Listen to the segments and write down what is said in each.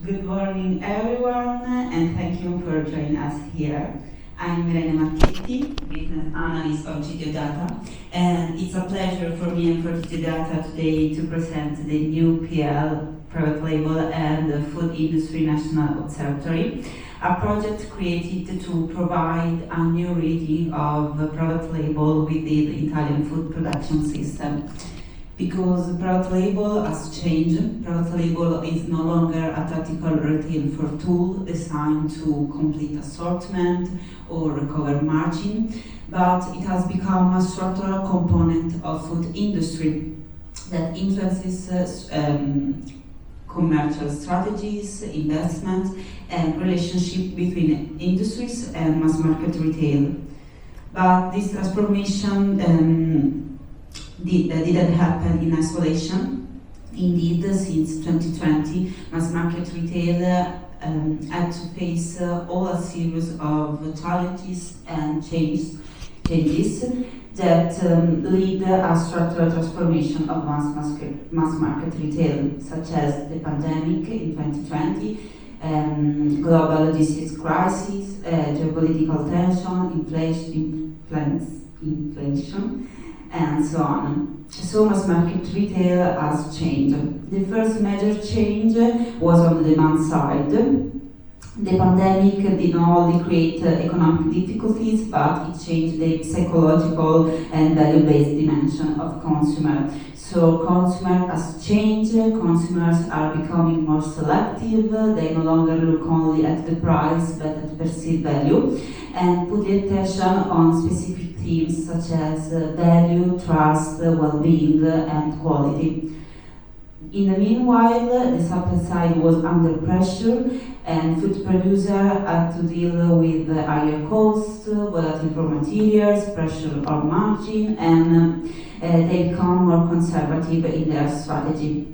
Good morning, everyone, and thank you for joining us here. I'm Irene Marchetti, business analyst of GDOData, and it's a pleasure for me and for GDOData today to present the new PL private label and the Food Industry National Observatory, a project created to provide a new reading of the private label within the Italian food production system. Because the private label has changed, private label is no longer a tactical retail for tool designed to complete assortment or recover margin, but it has become a structural component of food industry that influences commercial strategies, investment, and relationship between industries and mass market retail. But this transformation didn't happen in isolation. Indeed, since 2020, mass market retail had to face all a series of challenges and changes that lead a structural transformation of mass market retail, such as the pandemic in 2020, global logistics crisis, geopolitical tension, inflation, and so on. So mass market retail has changed. The first major change was on the demand side. The pandemic did not only create economic difficulties, but it changed the psychological and value-based dimension of consumer. So consumer has changed, consumers are becoming more selective, they no longer look only at the price, but at perceived value, and put the attention on specific themes such as value, trust, well-being, and quality. In the meanwhile, the supply side was under pressure, and food producers had to deal with higher costs, volatile raw materials, pressure on margin, and they become more conservative in their strategy.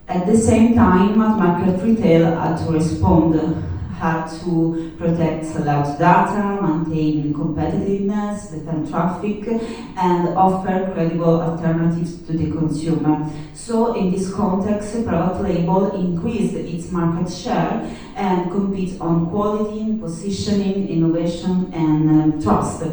At the same time, mass market retail had to respond, had to protect sellout data, maintain competitiveness, defend traffic, and offer credible alternatives to the consumer. So in this context, private label increased its market share and compete on quality, positioning, innovation, and trust.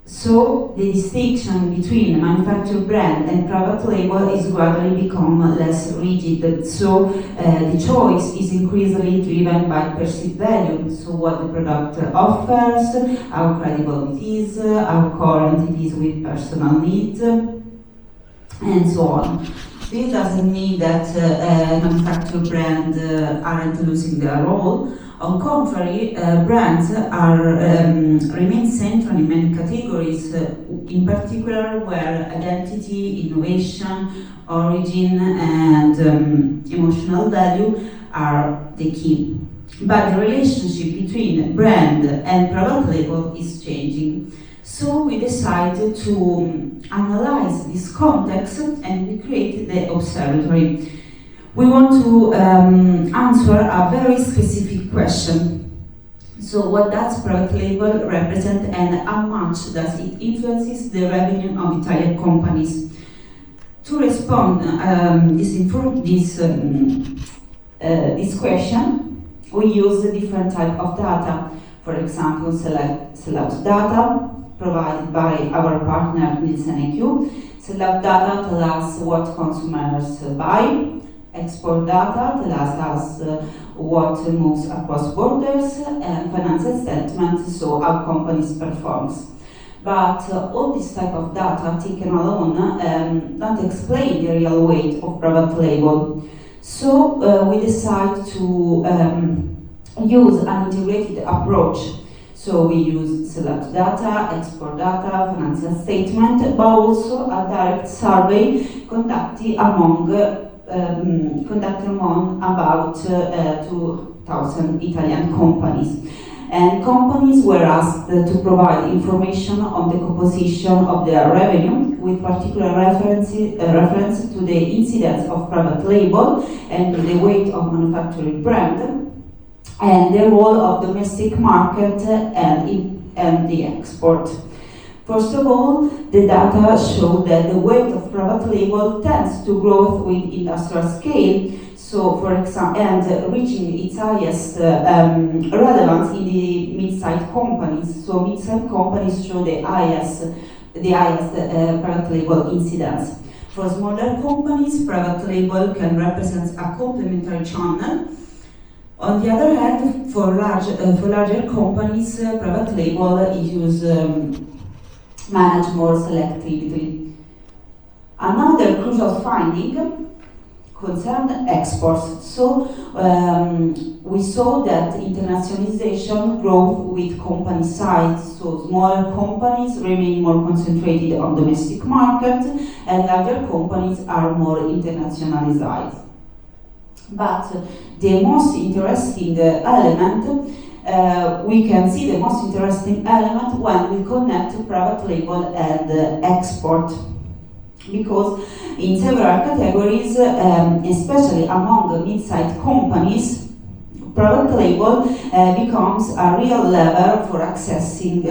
So the distinction between manufacturer brand and private label is gradually become less rigid. So the choice is increasingly driven by perceived value. So what the product offers, how credible it is, how current it is with personal needs, and so on. This doesn't mean that manufacturer brands aren't losing their role. On contrary, brands remain central in many categories, in particular where identity, innovation, origin, and emotional value are the key. But the relationship between brand and private label is changing. So we decided to analyze this context and we created the observatory. We want to answer a very specific question. So what does private label represent and how much does it influences the revenue of Italian companies? To respond this question, we use different types of data. For example, sellout data provided by our partner NielsenIQ. Sellout data tell us what consumers buy. Export data tells us what moves across borders, and financial statements, so how companies performs. But all this type of data taken alone don't explain the real weight of private label. So we decide to use an integrated approach. So we use sellout data, export data, financial statement, but also a direct survey conducted among about 2,000 Italian companies. And companies were asked to provide information on the composition of their revenue, with particular reference to the incidence of private label and to the weight of manufacturing brand, and the role of domestic market and the export. First of all, the data show that the weight of private label tends to grow with industrial scale. So, for example, and reaching its highest relevance in the mid-sized companies. So, mid-sized companies show the highest private label incidence. For smaller companies, private label can represent a complementary channel. On the other hand, for larger companies, private label is used managed more selectively. Another crucial finding concerned exports. So we saw that internationalization grows with company size. So smaller companies remain more concentrated on domestic market, and larger companies are more internationalized. But the most interesting element, we can see the most interesting element when we connect private label and export. Because in several categories, especially among mid-sized companies, private label becomes a real lever for accessing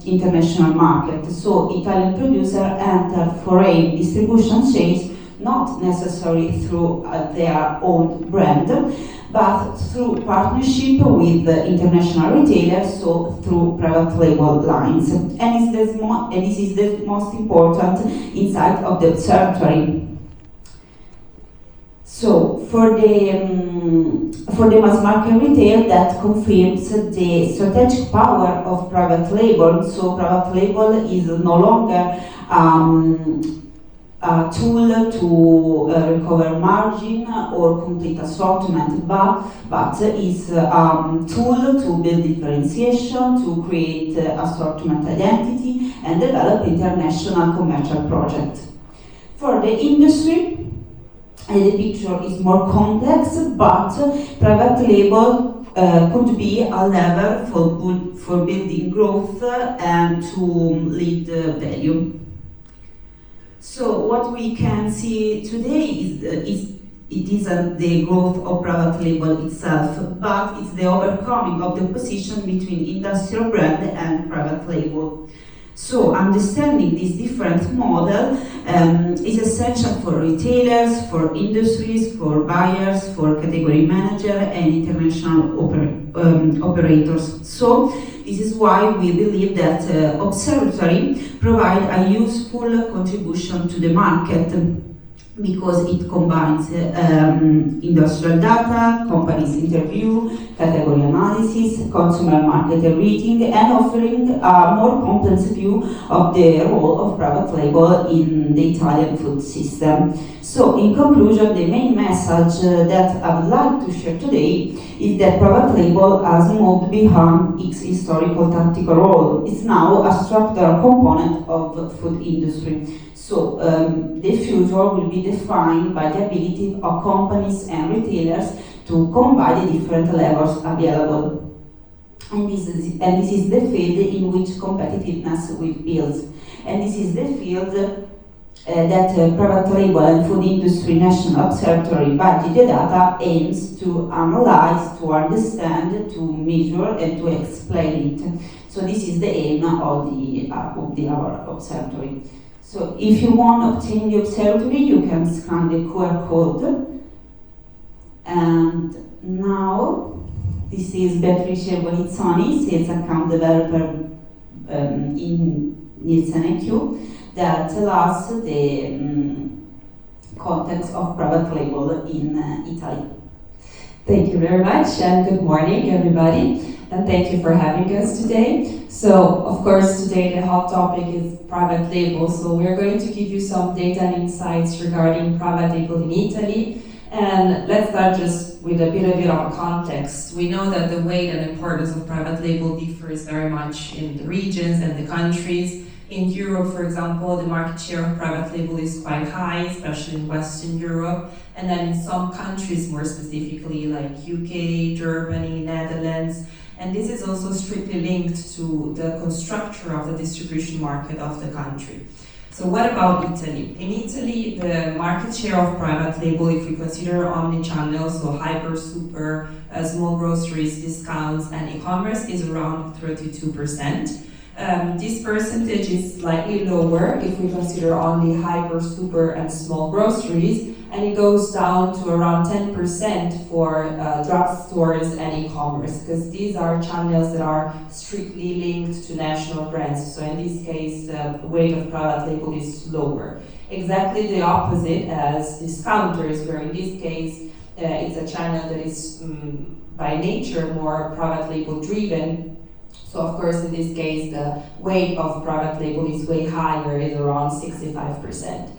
international market. So Italian producers enter foreign distribution chains not necessarily through their own brand, but through partnership with international retailers, so through private label lines. And this is the most important insight of the observatory. So for the mass market retail, that confirms the strategic power of private label. So private label is no longer a tool to recover margin or complete assortment, but is a tool to build differentiation, to create assortment identity, and develop international commercial projects. For the industry, the picture is more complex, but private label could be a lever for building growth and to lead value. So what we can see today is it isn't the growth of private label itself, but it's the overcoming of the opposition between industrial brand and private label. So understanding this different model is essential for retailers, for industries, for buyers, for category manager and international operators. So this is why we believe that Observatory provides a useful contribution to the market, because it combines industrial data, companies interview, category analysis, consumer market reading, and offering a more complex view of the role of private label in the Italian food system. So, in conclusion, the main message that I would like to share today is that private label has moved beyond its historical tactical role. It's now a structural component of the food industry. So the future will be defined by the ability of companies and retailers to combine the different levels available. And this is the field in which competitiveness will build. And this is the field that Private Label and Food Industry National Observatory by GDOData aims to analyze, to understand, to measure, and to explain it. So this is the aim of our observatory. So if you want to obtain the observatory, you can scan the QR code. And now, this is Beatrice Bonizzoni, Sales Account Developer in NielsenIQ, that tells us the context of private label in Italy. Thank you very much, and good morning, everybody. And thank you for having us today. So, of course, today the hot topic is private label. So we're going to give you some data and insights regarding private label in Italy. And let's start just with a bit of context. We know that the weight and importance of private label differs very much in the regions and the countries. In Europe, for example, the market share of private label is quite high, especially in Western Europe. And then in some countries, more specifically, like UK, Germany, Netherlands. And this is also strictly linked to the structure of the distribution market of the country. So what about Italy? In Italy, the market share of private label, if we consider omnichannel, so hyper, super, small groceries, discounts, and e-commerce, is around 32%. This percentage is slightly lower if we consider only hyper, super, and small groceries, and it goes down to around 10% for drugstores and e-commerce, because these are channels that are strictly linked to national brands. So in this case, the weight of private label is lower. Exactly the opposite as discounters, where in this case, it's a channel that is by nature more private label driven. So of course, in this case, the weight of private label is way higher, is around 65%.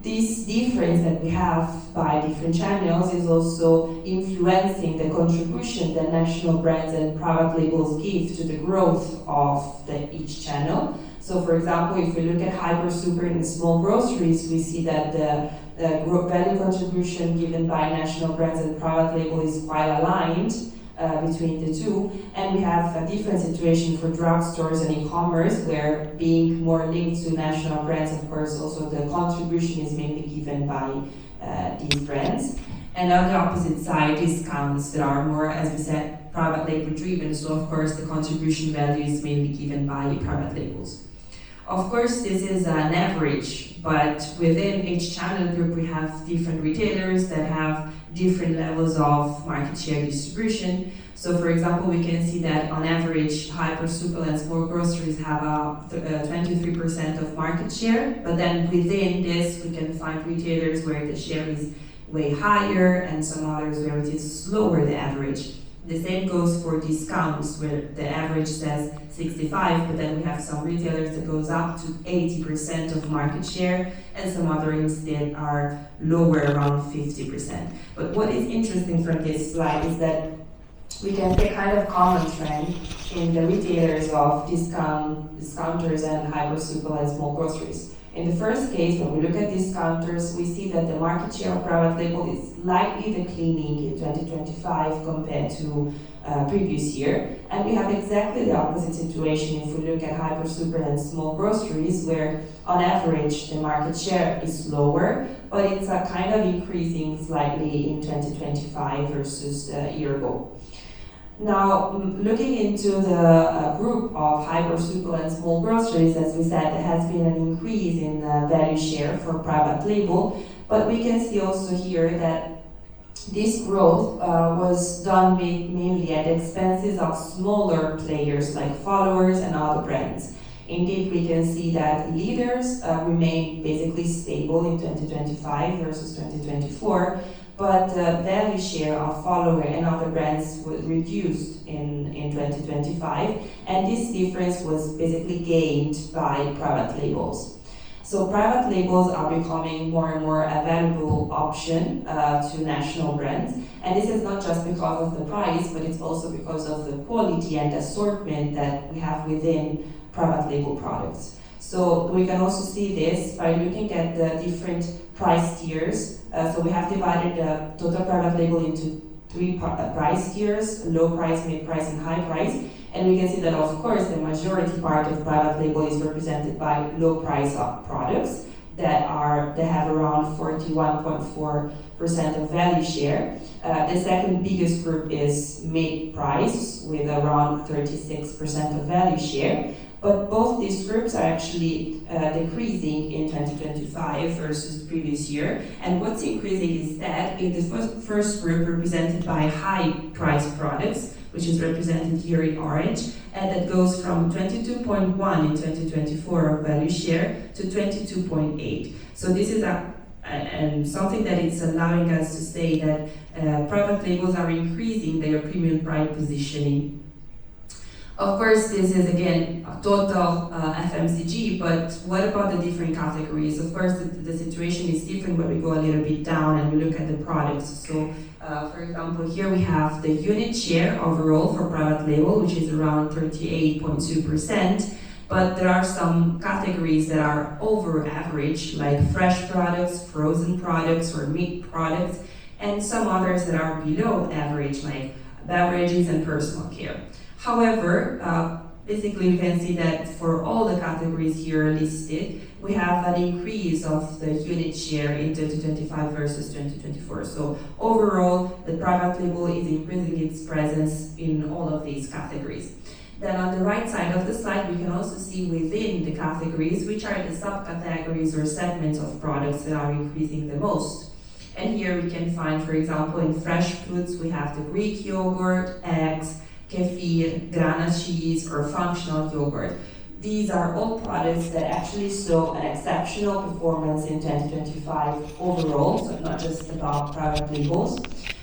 This difference that we have by different channels is also influencing the contribution that national brands and private labels give to the growth of each channel. So for example, if we look at hyper, super, and small groceries, we see that the value contribution given by national brands and private label is quite aligned between the two, and we have a different situation for drugstores and e-commerce, where being more linked to national brands, of course, also the contribution is mainly given by these brands. And on the opposite side, discounts that are more, as we said, private label driven, so of course the contribution value is mainly given by private labels. Of course, this is an average, but within each channel group we have different retailers that have different levels of market share distribution. So for example, we can see that on average, hyper, super, and small groceries have a 23% of market share, but then within this we can find retailers where the share is way higher and some others where it is lower than average. The same goes for discounts, where the average says 65, but then we have some retailers that goes up to 80% of market share, and some others that are lower, around 50%. But what is interesting from this slide is that we can see a kind of common trend in the retailers of discounters and hyper, super, and small groceries. In the first case, when we look at discounters, we see that the market share of private label is slightly declining in 2025 compared to previous year. And we have exactly the opposite situation if we look at hyper, super, and small groceries, where on average the market share is lower, but it's kind of increasing slightly in 2025 versus a year ago. Now, looking into the group of hyper, super, and small groceries, as we said, there has been an increase in value share for private label, but we can see also here that this growth was done mainly at the expenses of smaller players like followers and other brands. Indeed, we can see that leaders remain basically stable in 2025 versus 2024, but the value share of follower and other brands was reduced in 2025, and this difference was basically gained by private labels. So private labels are becoming more and more a valuable option to national brands, and this is not just because of the price, but it's also because of the quality and assortment that we have within private label products. So we can also see this by looking at the different price tiers. So we have divided the total private label into three price tiers: low price, mid price, and high price. And we can see that, of course, the majority part of private label is represented by low price products that have around 41.4% of value share. The second biggest group is mid price with around 36% of value share. But both these groups are actually decreasing in 2025 versus the previous year. And what's increasing is that in the first group, represented by high price products, which is represented here in orange, and that goes from 22.1 in 2024 of value share to 22.8. So this is something that is allowing us to say that private labels are increasing their premium price positioning. Of course, this is again a total FMCG, but what about the different categories? Of course, the situation is different when we go a little bit down and we look at the products. So, for example, here we have the unit share overall for private label, which is around 38.2%, but there are some categories that are over average, like fresh products, frozen products, or meat products, and some others that are below average, like beverages and personal care. However, basically we can see that for all the categories here listed, we have an increase of the unit share in 2025 versus 2024. So overall, the private label is increasing its presence in all of these categories. Then on the right side of the slide, we can also see within the categories which are the subcategories or segments of products that are increasing the most. And here we can find, for example, in fresh foods, we have the Greek yogurt, eggs, kefir, grana cheese, or functional yogurt. These are all products that actually show an exceptional performance in 2025 overall, so not just about private labels,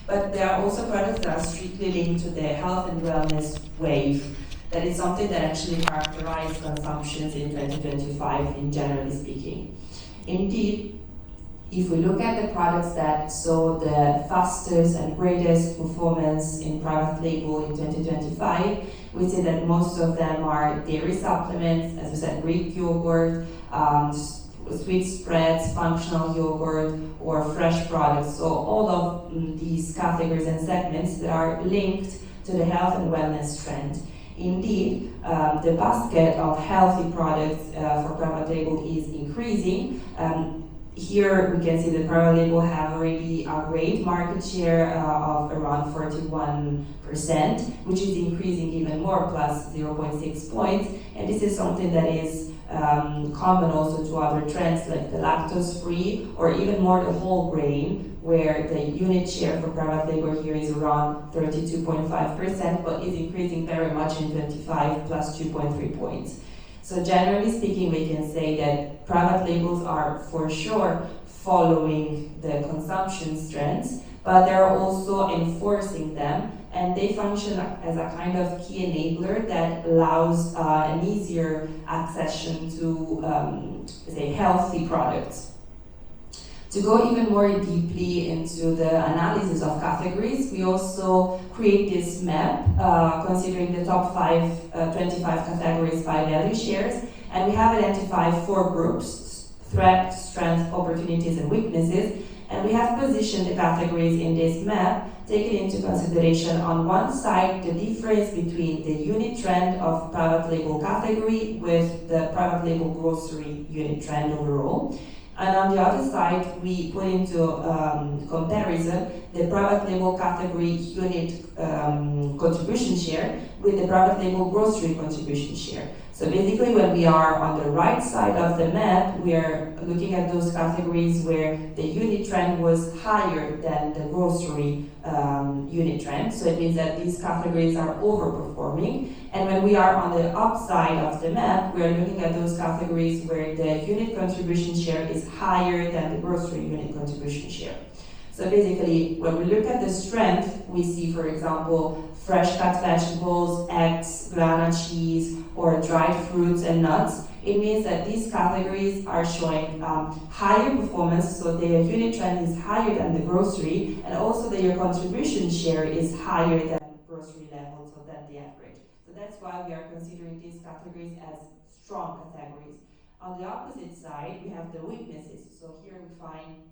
but there are also products that are strictly linked to the health and wellness wave. That is something that actually characterized consumptions in 2025, in generally speaking. Indeed, if we look at the products that saw the fastest and greatest performance in private label in 2025, we see that most of them are dairy supplements, as we said, Greek yogurt, sweet spreads, functional yogurt, or fresh products. So all of these categories and segments that are linked to the health and wellness trend. Indeed, the basket of healthy products for private label is increasing. Here we can see that private label have already a great market share of around 41%, which is increasing even more, plus 0.6 points. And this is something that is common also to other trends like the lactose-free or even more the whole grain, where the unit share for private label here is around 32.5%, but is increasing very much in 25, plus 2.3 points. So generally speaking, we can say that private labels are for sure following the consumption trends, but they're also enforcing them, and they function as a kind of key enabler that allows an easier accession to, say, healthy products. To go even more deeply into the analysis of categories, we also create this map considering the top 25 categories by value shares, and we have identified 4 groups: threats, strengths, opportunities, and weaknesses. And we have positioned the categories in this map, taking into consideration on one side the difference between the unit trend of private label category with the private label grocery unit trend overall. And on the other side, we put into comparison the private label category unit contribution share with the private label grocery contribution share. So basically, when we are on the right side of the map, we are looking at those categories where the unit trend was higher than the grocery unit trend. So it means that these categories are overperforming. And when we are on the upside of the map, we are looking at those categories where the unit contribution share is higher than the grocery unit contribution share. So basically, when we look at the strength, we see, for example, fresh cut vegetables, eggs, grana cheese, or dried fruits and nuts. It means that these categories are showing higher performance, so their unit trend is higher than the grocery, and also their contribution share is higher than grocery levels, so than the average. So that's why we are considering these categories as strong categories. On the opposite side, we have the weaknesses. So here we find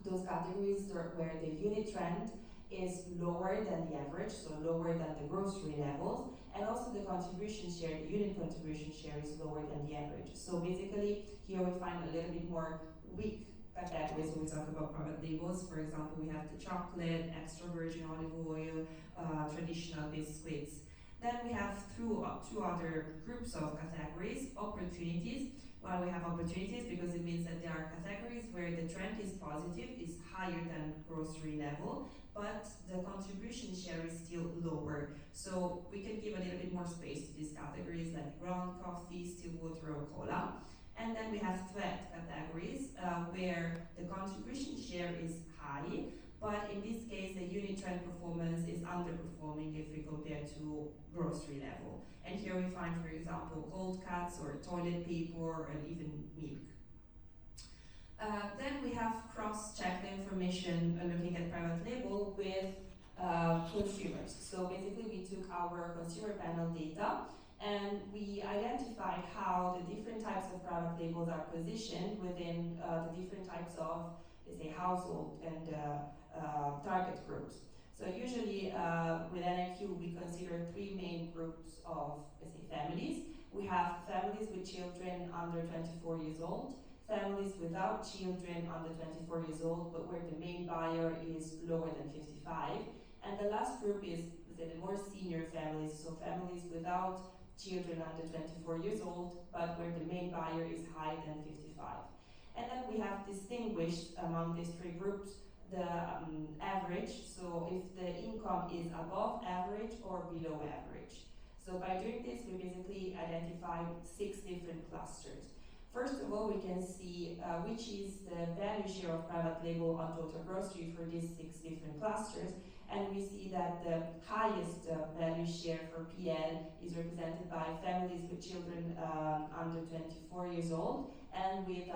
those categories where the unit trend is lower than the average, so lower than the grocery levels, and also the contribution share, the unit contribution share is lower than the average. So basically, here we find a little bit more weak categories when we talk about private labels. For example, we have the chocolate, extra virgin olive oil, traditional biscuits. Then we have two other groups of categories: opportunities. Well, we have opportunities because it means that there are categories where the trend is positive, is higher than grocery level, but the contribution share is still lower. So we can give a little bit more space to these categories like ground coffee, still water, or cola. And then we have threat categories where the contribution share is high, but in this case the unit trend performance is underperforming if we compare to grocery level. And here we find, for example, cold cuts or toilet paper and even milk. Then we have cross-checked the information looking at private label with consumers. So basically we took our consumer panel data and we identified how the different types of private labels are positioned within the different types of, let's say, household and target groups. So usually with NIQ we consider 3 main groups of, let's say, families. We have families with children under 24 years old, families without children under 24 years old, but where the main buyer is lower than 55. And the last group is say, the more senior families, so families without children under 24 years old, but where the main buyer is higher than 55. And then we have distinguished among these three groups the average, so if the income is above average or below average. So by doing this, we basically identify 6 different clusters. First of all, we can see which is the value share of private label on total grocery for these 6 different clusters. And we see that the highest value share for PL is represented by families with children under 24 years old and with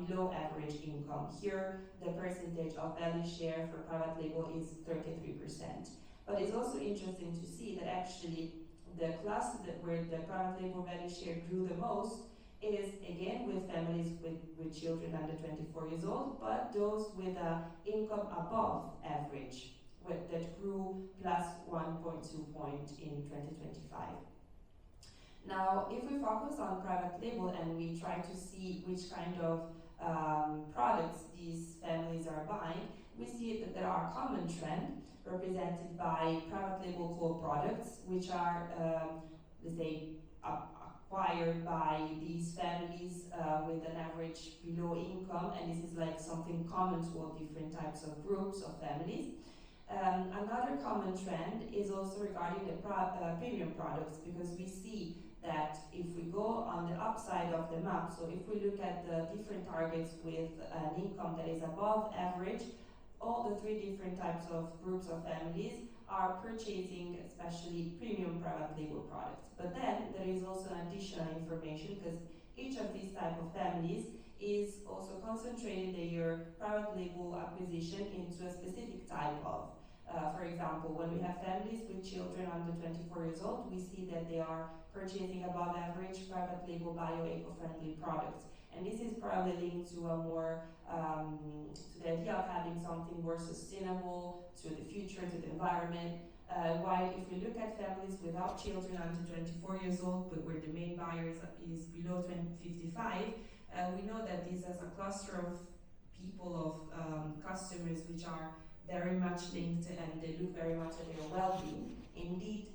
below average income. Here, the percentage of value share for private label is 33%. But it's also interesting to see that actually the cluster where the private label value share grew the most is again with families with children under 24 years old, but those with an income above average, that grew plus 1.2 point in 2025. Now, if we focus on private label and we try to see which kind of products these families are buying, we see that there are common trends represented by private label core products, which are, let's say, acquired by these families with an average below income, and this is like something common to all different types of groups of families. Another common trend is also regarding the premium products, because we see that if we go on the upside of the map, so if we look at the different targets with an income that is above average, all the 3 different types of groups of families are purchasing especially premium private label products. But then there is also an additional information, because each of these type of families is also concentrating their private label acquisition into a specific type of. For example, when we have families with children under 24 years old, we see that they are purchasing above average private label bio-eco-friendly products. And this is probably linked to a more, to the idea of having something more sustainable to the future, to the environment. While if we look at families without children under 24 years old, but where the main buyer is below 55, we know that this is a cluster of people, of customers, which are very much linked and they look very much at their well-being. Indeed,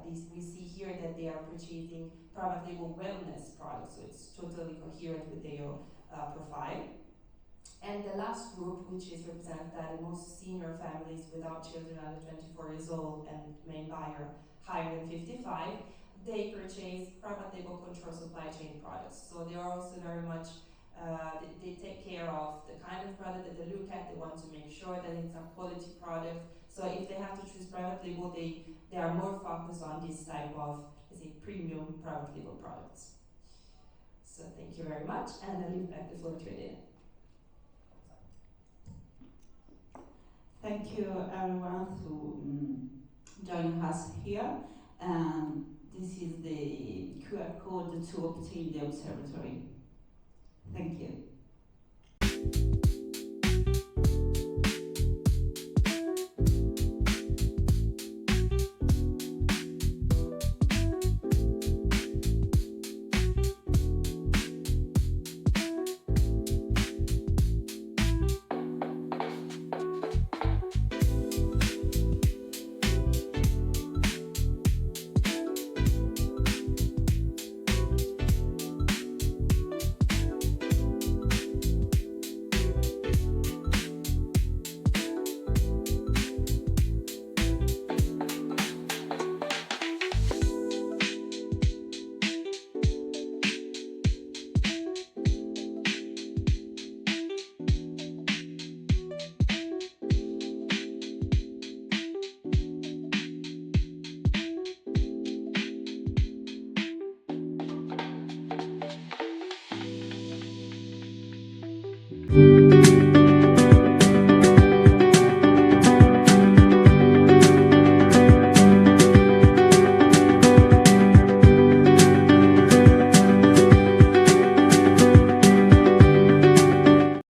we see here that they are purchasing private label wellness products, so it's totally coherent with their profile. And the last group, which is represented by the most senior families without children under 24 years old and main buyer higher than 55, they purchase private label control supply chain products. So they are also very much they take care of the kind of product that they look at. They want to make sure that it's a quality product. So if they have to choose private label, they are more focused on this type of, let's say, premium private label products. So thank you very much, and I leave back the floor to Irene. Thank you everyone for joining us here. This is the QR code to obtain the observatory. Thank you.